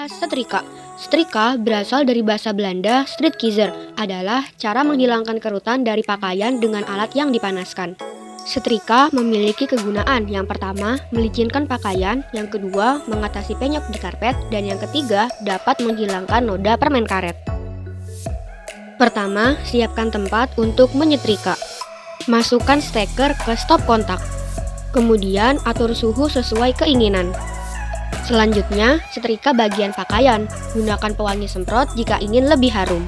setrika. Setrika berasal dari bahasa Belanda strijkijzer, adalah cara menghilangkan kerutan dari pakaian dengan alat yang dipanaskan. Setrika memiliki kegunaan yang pertama, melicinkan pakaian, yang kedua, mengatasi penyok di karpet, dan yang ketiga, dapat menghilangkan noda permen karet. Pertama, siapkan tempat untuk menyetrika. Masukkan steker ke stop kontak. Kemudian, atur suhu sesuai keinginan. Selanjutnya, setrika bagian pakaian. Gunakan pewangi semprot jika ingin lebih harum.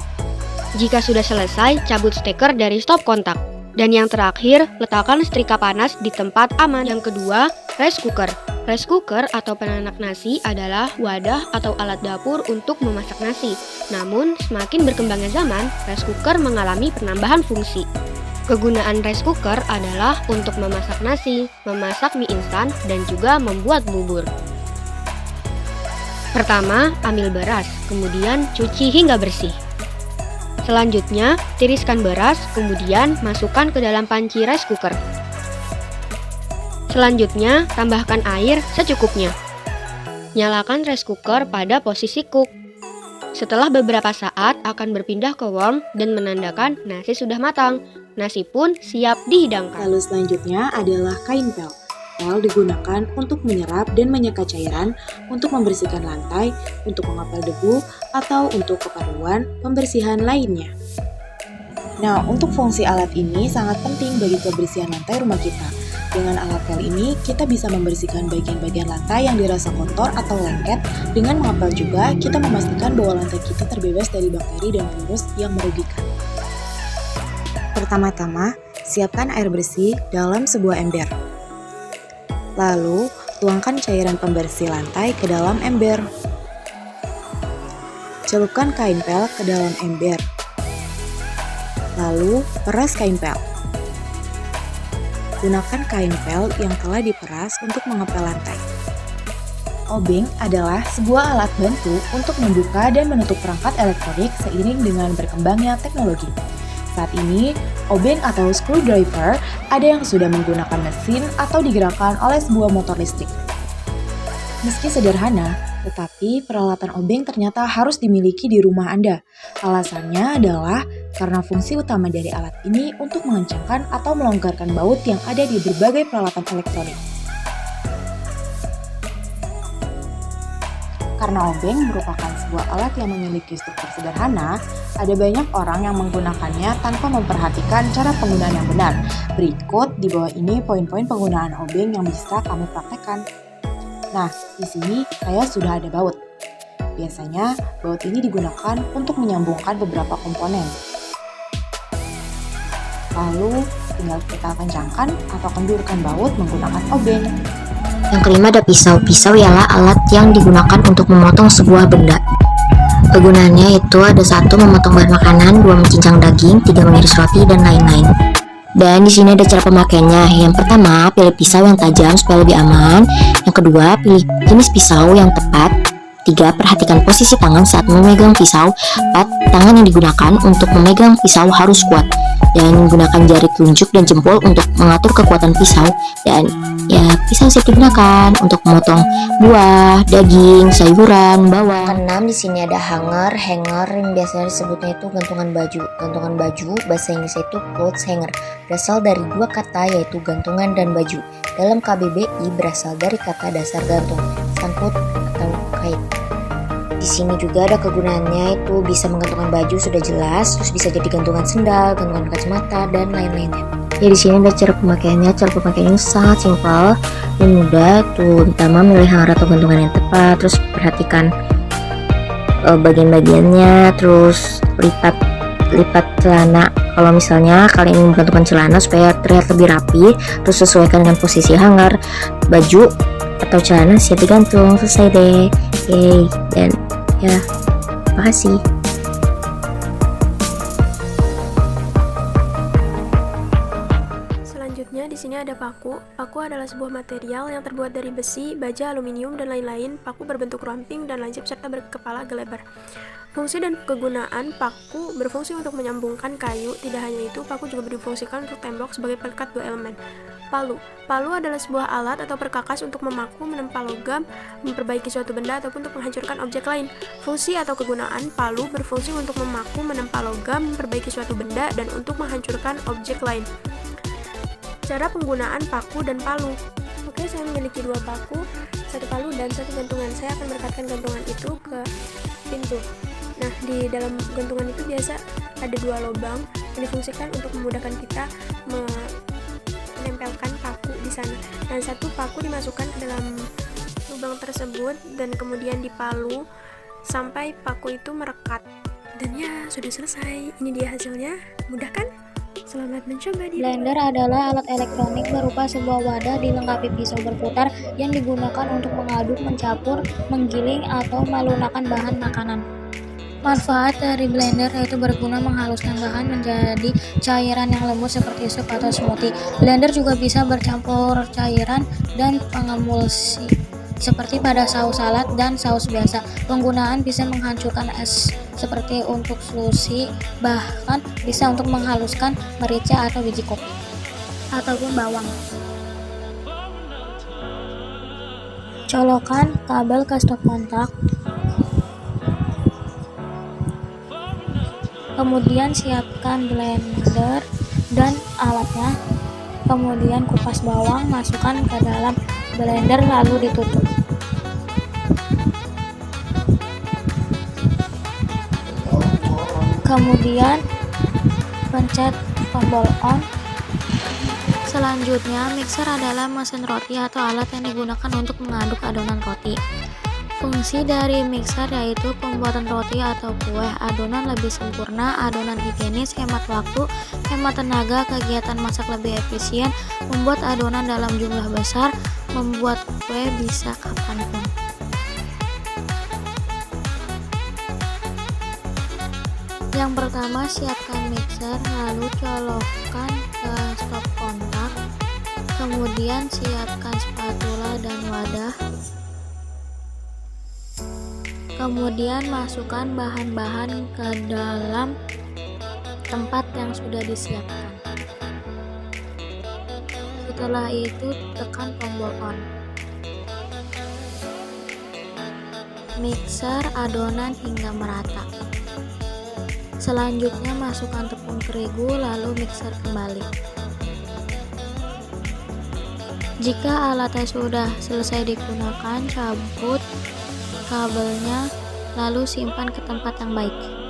Jika sudah selesai, cabut steker dari stop kontak. Dan yang terakhir, letakkan setrika panas di tempat aman. Yang kedua, rice cooker. Rice cooker atau penanak nasi adalah wadah atau alat dapur untuk memasak nasi. Namun, semakin berkembangnya zaman, rice cooker mengalami penambahan fungsi. Kegunaan rice cooker adalah untuk memasak nasi, memasak mie instan, dan juga membuat bubur. Pertama, ambil beras, kemudian cuci hingga bersih. Selanjutnya, tiriskan beras, kemudian masukkan ke dalam panci rice cooker. Selanjutnya, tambahkan air secukupnya. Nyalakan rice cooker pada posisi cook. Setelah beberapa saat akan berpindah ke warm dan menandakan nasi sudah matang. Nasi pun siap dihidangkan. Lalu selanjutnya adalah kain pel. Pel digunakan untuk menyerap dan menyekat cairan, untuk membersihkan lantai, untuk mengepel debu, atau untuk keperluan pembersihan lainnya. Nah, untuk fungsi alat ini sangat penting bagi kebersihan lantai rumah kita. Dengan alat pel ini, kita bisa membersihkan bagian-bagian lantai yang dirasa kotor atau lengket. Dengan mengepel juga, kita memastikan bahwa lantai kita terbebas dari bakteri dan virus yang merugikan. Pertama-tama, siapkan air bersih dalam sebuah ember. Lalu, tuangkan cairan pembersih lantai ke dalam ember. Celupkan kain pel ke dalam ember. Lalu, peras kain pel. Gunakan kain pel yang telah diperas untuk mengepel lantai. Obeng adalah sebuah alat bantu untuk membuka dan menutup perangkat elektronik seiring dengan berkembangnya teknologi. Saat ini, obeng atau screwdriver ada yang sudah menggunakan mesin atau digerakkan oleh sebuah motor listrik. Meski sederhana, tetapi peralatan obeng ternyata harus dimiliki di rumah Anda. Alasannya adalah karena fungsi utama dari alat ini untuk mengencangkan atau melonggarkan baut yang ada di berbagai peralatan elektronik. Karena obeng merupakan sebuah alat yang memiliki struktur sederhana, ada banyak orang yang menggunakannya tanpa memperhatikan cara penggunaan yang benar. Berikut di bawah ini poin-poin penggunaan obeng yang bisa kami praktekkan. Nah, di sini saya sudah ada baut. Biasanya, baut ini digunakan untuk menyambungkan beberapa komponen. Lalu, tinggal kita kencangkan atau kendurkan baut menggunakan obeng. Yang kelima ada pisau. Pisau ialah alat yang digunakan untuk memotong sebuah benda. Kegunaannya itu ada 1. Memotong bahan makanan, 2. Mencincang daging, 3. Mengiris roti, dan lain-lain. Dan di sini ada cara pemakaiannya. Yang pertama, pilih pisau yang tajam supaya lebih aman. Yang kedua, pilih jenis pisau yang tepat. 3. Perhatikan posisi tangan saat memegang pisau. 4. Tangan yang digunakan untuk memegang pisau harus kuat. Dan gunakan jari telunjuk dan jempol untuk mengatur kekuatan pisau. Dan ya, pisau siap digunakan untuk memotong buah, daging, sayuran, bawang. Keenam, di sini ada hanger yang biasanya disebutnya itu gantungan baju. Gantungan baju bahasa Inggris itu clothes hanger. Berasal dari 2 kata yaitu gantungan dan baju. Dalam KBBI berasal dari kata dasar gantung, sangkut atau kait. Di sini juga ada kegunaannya, itu bisa menggantungkan baju sudah jelas, terus bisa jadi gantungan sendal, gantungan kacamata, dan lain-lainnya. Ya, di sini ada cara pemakaiannya. Cara pemakaiannya sangat simpel dan mudah. Tuh, pertama milih hanger atau gantungan yang tepat, terus perhatikan bagian-bagiannya, terus lipat celana. Kalau misalnya kalian ingin menggantungkan celana supaya terlihat lebih rapi, terus sesuaikan dengan posisi hanger, baju atau celana siap digantung. Selesai deh. Oke, dan ya, makasih. Selanjutnya Selanjutnya di sini ada paku. Paku adalah sebuah material yang terbuat dari besi, baja, aluminium, dan lain-lain. Paku berbentuk ramping dan lancip serta berkepala gelebar. Fungsi dan kegunaan paku berfungsi untuk menyambungkan kayu. Tidak hanya itu, paku juga difungsikan untuk tembok sebagai pelekat dua elemen. Palu. Palu adalah sebuah alat atau perkakas untuk memaku, menempa logam, memperbaiki suatu benda, ataupun untuk menghancurkan objek lain. Fungsi atau kegunaan palu berfungsi untuk memaku, menempa logam, memperbaiki suatu benda, dan untuk menghancurkan objek lain. Cara penggunaan paku dan palu. Oke, saya memiliki dua paku, satu palu dan satu gantungan. Saya akan merekatkan gantungan itu ke pintu. Nah, di dalam gantungan itu biasa ada dua lubang yang difungsikan untuk memudahkan kita menempelkan paku di sana. Dan satu paku dimasukkan ke dalam lubang tersebut dan kemudian dipalu sampai paku itu merekat. Dan ya, sudah selesai. Ini dia hasilnya. Mudah kan? Selamat mencoba di Blender adalah alat elektronik berupa sebuah wadah dilengkapi pisau berputar yang digunakan untuk mengaduk, mencampur, menggiling, atau melunakkan bahan makanan. Manfaat dari blender yaitu berguna menghaluskan bahan menjadi cairan yang lembut seperti sup atau smoothie. Blender juga bisa bercampur cairan dan pengemulsi seperti pada saus salad dan saus biasa. Penggunaan bisa menghancurkan es seperti untuk sushi, bahkan bisa untuk menghaluskan merica atau biji kopi ataupun bawang. Colokan kabel ke stop kontak. Kemudian siapkan blender dan alatnya. Kemudian kupas bawang, masukkan ke dalam blender lalu ditutup. Kemudian pencet tombol on. Selanjutnya, mixer adalah mesin roti atau alat yang digunakan untuk mengaduk adonan roti. Fungsi dari mixer yaitu pembuatan roti atau kue adonan lebih sempurna, adonan higienis, hemat waktu, hemat tenaga, kegiatan masak lebih efisien, membuat adonan dalam jumlah besar, membuat kue bisa kapanpun. Yang pertama, siapkan mixer, lalu colokkan ke stop kontak, kemudian siapkan spatula dan wadah. Kemudian masukkan bahan-bahan ke dalam tempat yang sudah disiapkan. Setelah itu tekan tombol on. Mixer adonan hingga merata. Selanjutnya masukkan tepung terigu lalu mixer kembali. Jika alatnya sudah selesai digunakan, cabut kabelnya lalu simpan ke tempat yang baik.